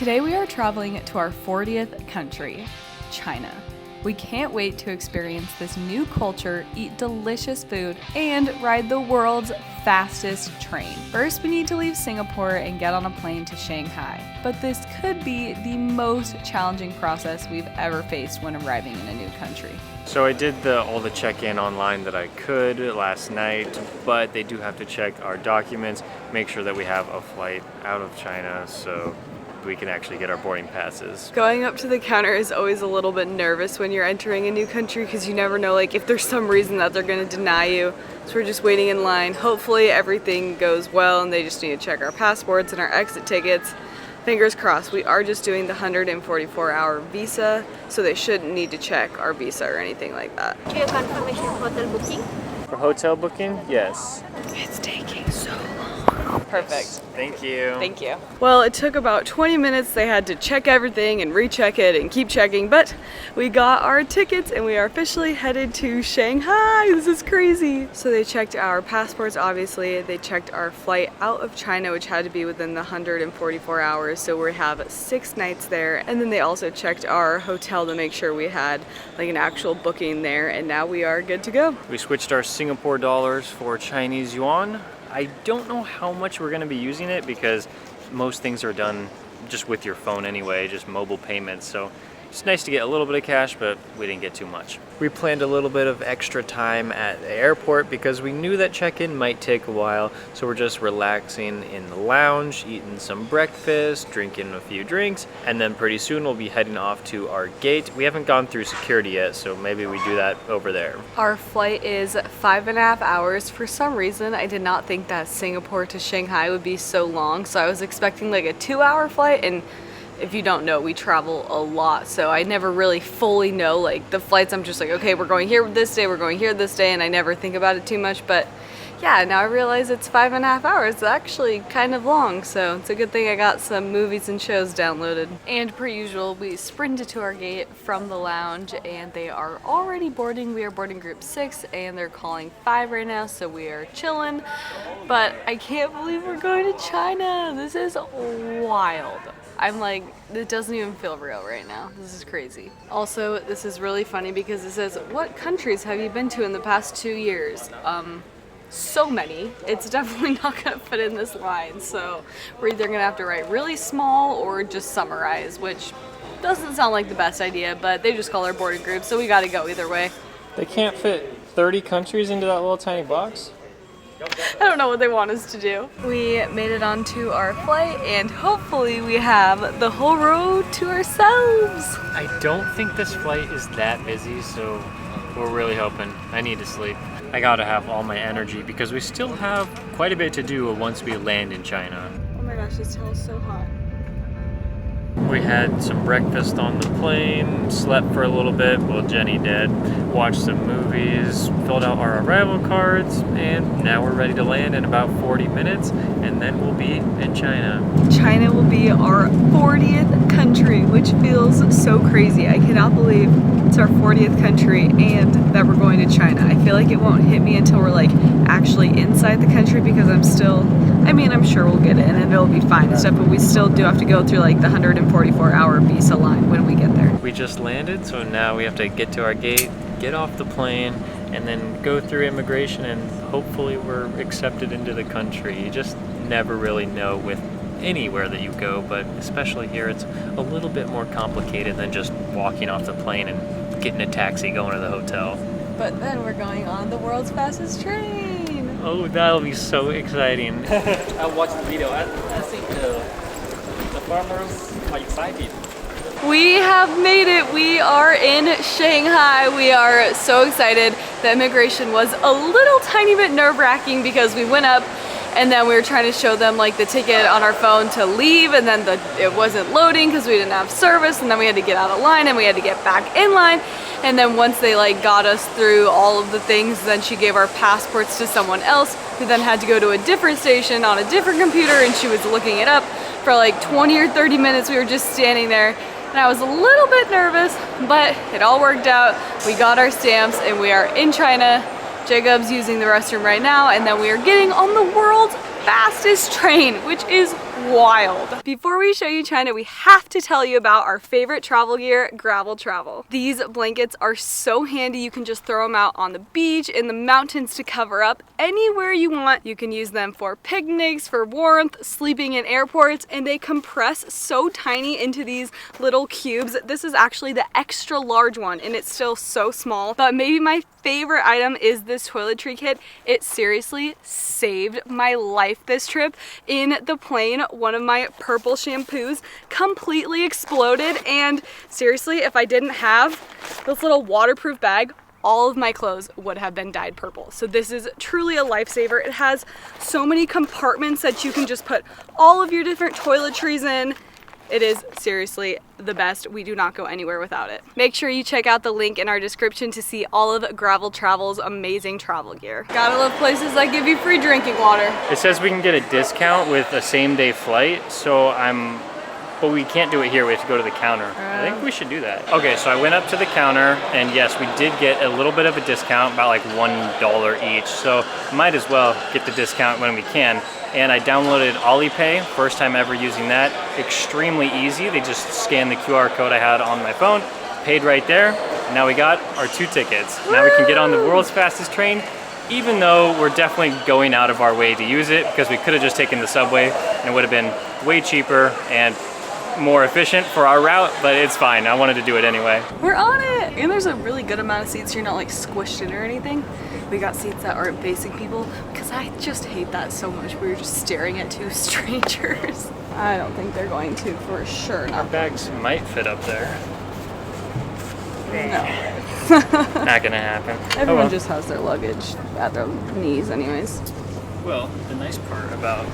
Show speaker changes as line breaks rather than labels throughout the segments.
Today we are traveling to our 40th country, China. We can't wait to experience this new culture, eat delicious food, and ride the world's fastest train. First, we need to leave Singapore and get on a plane to Shanghai. But this could be the most challenging process we've ever faced when arriving in a new country.
So I did all the check-in online that I could last night, but they do have to check our documents, make sure that we have a flight out of China so we can actually get our boarding passes.
Going up to the counter is always a little bit nervous when you're entering a new country because you never know if there's some reason that they're going to deny you. So we're just waiting in line. Hopefully everything goes well and they just need to check our passports and our exit tickets. Fingers crossed. We are just doing the 144-hour visa, so they shouldn't need to check our visa or anything like that.
Do you have confirmation of hotel booking?
For hotel booking? Yes.
It's taking so long. Perfect.
Thank you.
Thank you. Well, it took about 20 minutes. They had to check everything and recheck it and keep checking, but we got our tickets and we are officially headed to Shanghai. This is crazy. So they checked our passports, obviously. They checked our flight out of China, which had to be within the 144 hours. So we have 6 nights there. And then they also checked our hotel to make sure we had an actual booking there. And now we are good to go.
We switched our Singapore dollars for Chinese yuan. I don't know how much we're going to be using it because most things are done just with your phone anyway, just mobile payments. So it's nice to get a little bit of cash, but we didn't get too much. We planned a little bit of extra time at the airport because we knew that check-in might take a while. So we're just relaxing in the lounge, eating some breakfast, drinking a few drinks, and then pretty soon we'll be heading off to our gate. We haven't gone through security yet, so maybe we do that over there.
Our flight is 5.5 hours. For some reason, I did not think that Singapore to Shanghai would be so long. So I was expecting a 2-hour flight, and if you don't know, we travel a lot, so I never really fully know the flights. I'm just okay, we're going here this day, we're going here this day, and I never think about it too much. But yeah, now I realize it's 5.5 hours. It's actually kind of long, so it's a good thing I got some movies and shows downloaded. And per usual, we sprinted to our gate from the lounge and they are already boarding. We are boarding group 6 and they're calling 5 right now, so we are chilling. But I can't believe we're going to China. This is wild. I'm it doesn't even feel real right now. This is crazy. Also, this is really funny because it says, what countries have you been to in the past 2 years? So many. It's definitely not gonna fit in this line. So we're either gonna have to write really small or just summarize, which doesn't sound like the best idea, but they just call our boarding group, so we gotta go either way.
They can't fit 30 countries into that little tiny box?
I don't know what they want us to do. We made it onto our flight and hopefully we have the whole road to ourselves.
I don't think this flight is that busy, so we're really hoping. I need to sleep. I gotta have all my energy because we still have quite a bit to do once we land in China.
Oh my gosh, this tail is so hot.
We had some breakfast on the plane, slept for a little bit, well Jenny did, watched some movies, filled out our arrival cards, and now we're ready to land in about 40 minutes, and then we'll be in China.
China will be our 40th country, which feels so crazy. I cannot believe it's our 40th country and that we're going to China. I feel like it won't hit me until we're actually inside the country because I'm sure we'll get in and it'll be fine and stuff, but we still do have to go through the 144-hour visa line when we get there.
We just landed, so now we have to get to our gate, get off the plane, and then go through immigration, and hopefully we're accepted into the country. You just never really know with anywhere that you go, but especially here it's a little bit more complicated than just walking off the plane and getting a taxi going to the hotel.
But then we're going on the world's fastest train.
Oh, that'll be so exciting.
I watched the video. I think the farmers are excited.
We have made it. We are in Shanghai. We are so excited. The immigration was a little tiny bit nerve-wracking because we went up and then we were trying to show them the ticket on our phone to leave, and then it wasn't loading because we didn't have service, and then we had to get out of line and we had to get back in line. And then once they got us through all of the things, then she gave our passports to someone else who then had to go to a different station on a different computer, and she was looking it up for 20 or 30 minutes. We were just standing there and I was a little bit nervous, but it all worked out. We got our stamps and we are in China. Jacob's using the restroom right now, and then we are getting on the world's fastest train, which is wild. Before we show you China, we have to tell you about our favorite travel gear, Gravel Travel. These blankets are so handy. You can just throw them out on the beach, in the mountains to cover up anywhere you want. You can use them for picnics, for warmth, sleeping in airports, and they compress so tiny into these little cubes. This is actually the extra large one and it's still so small. But maybe my favorite item is this toiletry kit. It seriously saved my life this trip. In the plane, one of my purple shampoos completely exploded, and seriously, if I didn't have this little waterproof bag, all of my clothes would have been dyed purple. So this is truly a lifesaver. It has so many compartments that you can just put all of your different toiletries in. It is seriously the best. We do not go anywhere without it. Make sure you check out the link in our description to see all of Gravel Travel's amazing travel gear. Gotta love places that give you free drinking water.
It says we can get a discount with a same-day flight, but we can't do it here. We have to go to the counter. I think we should do that. Okay, so I went up to the counter, and yes, we did get a little bit of a discount, about like $1 each. So might as well get the discount when we can. And I downloaded Alipay, first time ever using that. Extremely easy. They just scanned the QR code I had on my phone, paid right there. And now we got our 2 tickets. Now we can get on the world's fastest train, even though we're definitely going out of our way to use it, because we could have just taken the subway and it would have been way cheaper and more efficient for our route, but it's fine. I wanted to do it anyway.
We're on it! And there's a really good amount of seats. You're not like squished in or anything. We got seats that aren't facing people, because I just hate that so much. We were just staring at 2 strangers. I don't think they're going to, for sure.
Our bags might fit up there.
No.
Not gonna happen.
Everyone just has their luggage at their knees anyways.
Well, the nice part about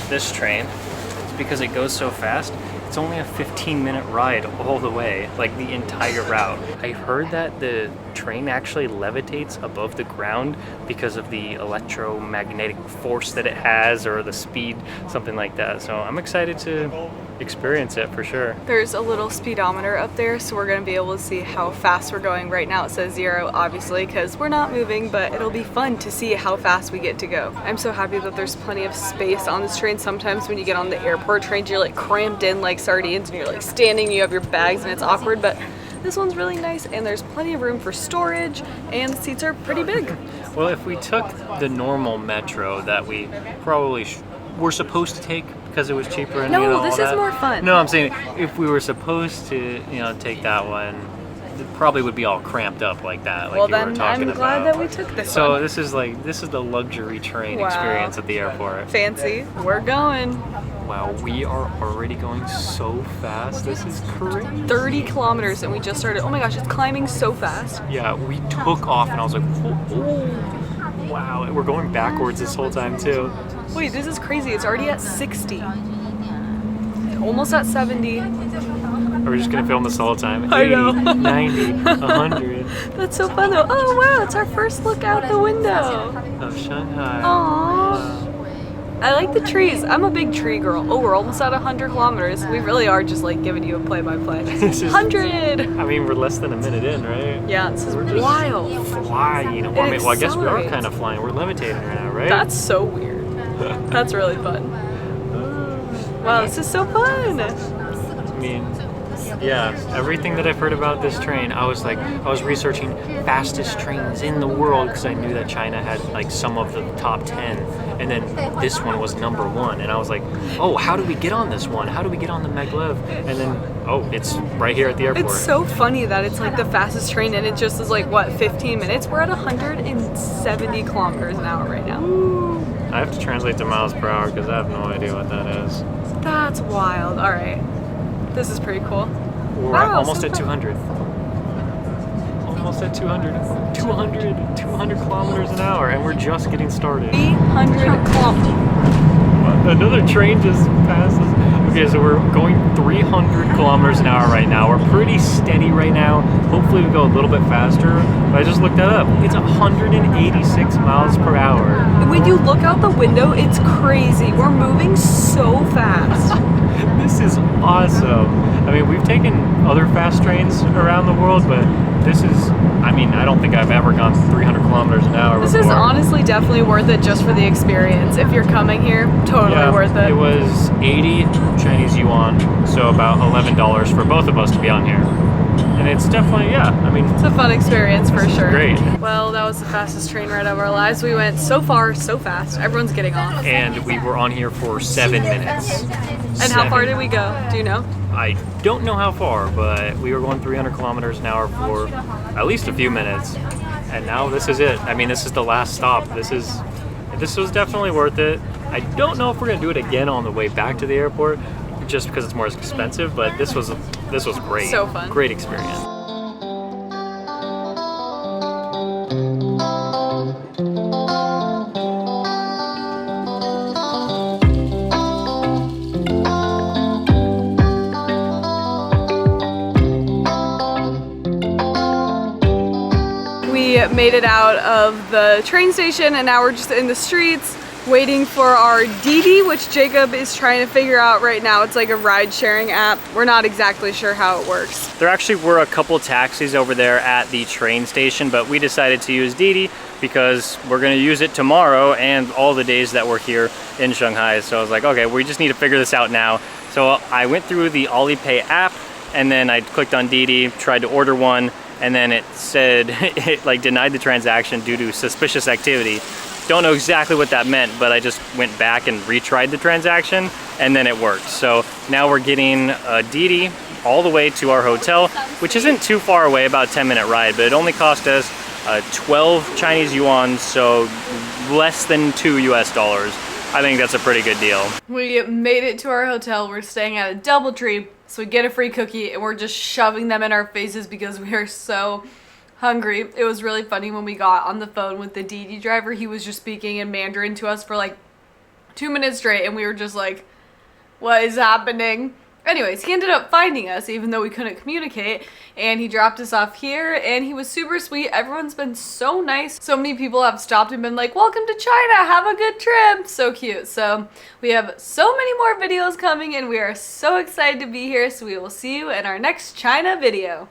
this train is because it goes so fast, it's only a 15-minute ride all the way, like the entire route. I heard that the train actually levitates above the ground because of the electromagnetic force that it has, or the speed, something like that. So I'm excited to experience it for sure.
There's a little speedometer up there, so we're gonna be able to see how fast we're going. Right now it says 0, obviously, because we're not moving, but it'll be fun to see how fast we get to go. I'm so happy that there's plenty of space on this train. Sometimes when you get on the airport trains, you're like cramped in like sardines and you're like standing, you have your bags and it's awkward, but this one's really nice and there's plenty of room for storage and the seats are pretty big.
Well, if we took the normal metro that we probably were supposed to take because it was cheaper and
No, this is more fun.
No, I'm saying if we were supposed to, take that one, it probably would be all cramped up like that, like
well,
you were
then
talking
I'm glad
about.
that we took this
So
one.
this is the luxury train
Wow.
experience at the airport.
Fancy. We're going.
Wow, we are already going so fast. This is crazy.
30 kilometers and we just started. Oh my gosh, it's climbing so fast.
Yeah, we took off and I was like, oh, wow. We're going backwards this whole time too.
Wait, this is crazy. It's already at 60. Almost at 70.
We're just gonna film this the whole time.
I
80,
know.
90, 100.
That's so fun though. Oh wow, it's our first look out the window.
Of Shanghai.
Aww. I like the trees. I'm a big tree girl. Oh, we're almost at 100 kilometers. We really are just like giving you a play-by-play.
This is-
100!
I mean, we're less than a minute in, right?
Yeah, this is
We're just
wild.
flying. Well, I guess we are
accelerates.
kind of flying. We're levitating right now, right?
That's so weird. That's really fun. Wow, this is so fun.
I mean, yeah, everything that I've heard about this train, I was researching fastest trains in the world because I knew that China had like some of the top 10, and then this one was #1, and I was like, oh, how do we get on this one? How do we get on the Maglev? And then, oh, it's right here at the airport.
It's so funny that it's like the fastest train and it just is like, what, 15 minutes? We're at 170 kilometers an hour right now.
I have to translate to miles per hour because I have no idea what that is.
That's wild. All right. This is pretty cool.
We're
Wow,
almost
so
at
fun.
200. Almost at 200. 200 kilometers an hour, and we're just getting started.
300 kilometers.
Another train just passes. Okay, so we're going 300 kilometers an hour right now. We're pretty steady right now. Hopefully we go a little bit faster, but I just looked that up. It's 186 miles per hour.
When you look out the window, it's crazy. We're moving so fast.
This is awesome. I mean, we've taken other fast trains around the world, but this is, I mean, I don't think I've ever gone 300 kilometers an hour
This
before.
is honestly definitely worth it just for the experience. If you're coming here, totally worth it.
It was 80 Chinese yuan, so about $11 for both of us to be on here. And it's definitely, yeah, I mean,
It's a fun experience for sure.
great.
Well, that was the fastest train ride of our lives. We went so far, so fast. Everyone's getting off.
And we were on here for 7 minutes.
And how far did we go? Do you know?
I don't know how far, but we were going 300 kilometers an hour for at least a few minutes. And now this is it. I mean, this is the last stop. This was definitely worth it. I don't know if we're gonna do it again on the way back to the airport, just because it's more expensive, but this was great.
So fun.
Great experience.
We made it out of the train station and now we're just in the streets waiting for our Didi, which Jacob is trying to figure out right now. It's like a ride-sharing app. We're not exactly sure how it works.
There actually were a couple taxis over there at the train station, but we decided to use Didi because we're gonna use it tomorrow and all the days that we're here in Shanghai. So I was like, okay, we just need to figure this out now. So I went through the Alipay app and then I clicked on Didi, tried to order one, and then it said it like denied the transaction due to suspicious activity. Don't know exactly what that meant, but I just went back and retried the transaction and then it worked. So now we're getting a Didi all the way to our hotel, which isn't too far away, about a 10-minute ride, but it only cost us 12 Chinese yuan, so less than $2 US. I think that's a pretty good deal.
We made it to our hotel. We're staying at a DoubleTree, so we get a free cookie and we're just shoving them in our faces because we are so hungry. It was really funny when we got on the phone with the Didi driver. He was just speaking in Mandarin to us for like 2 minutes straight and we were just like, what is happening? Anyways, he ended up finding us even though we couldn't communicate, and he dropped us off here and he was super sweet. Everyone's been so nice. So many people have stopped and been like, welcome to China, have a good trip. So cute. So we have so many more videos coming and we are so excited to be here. So we will see you in our next China video.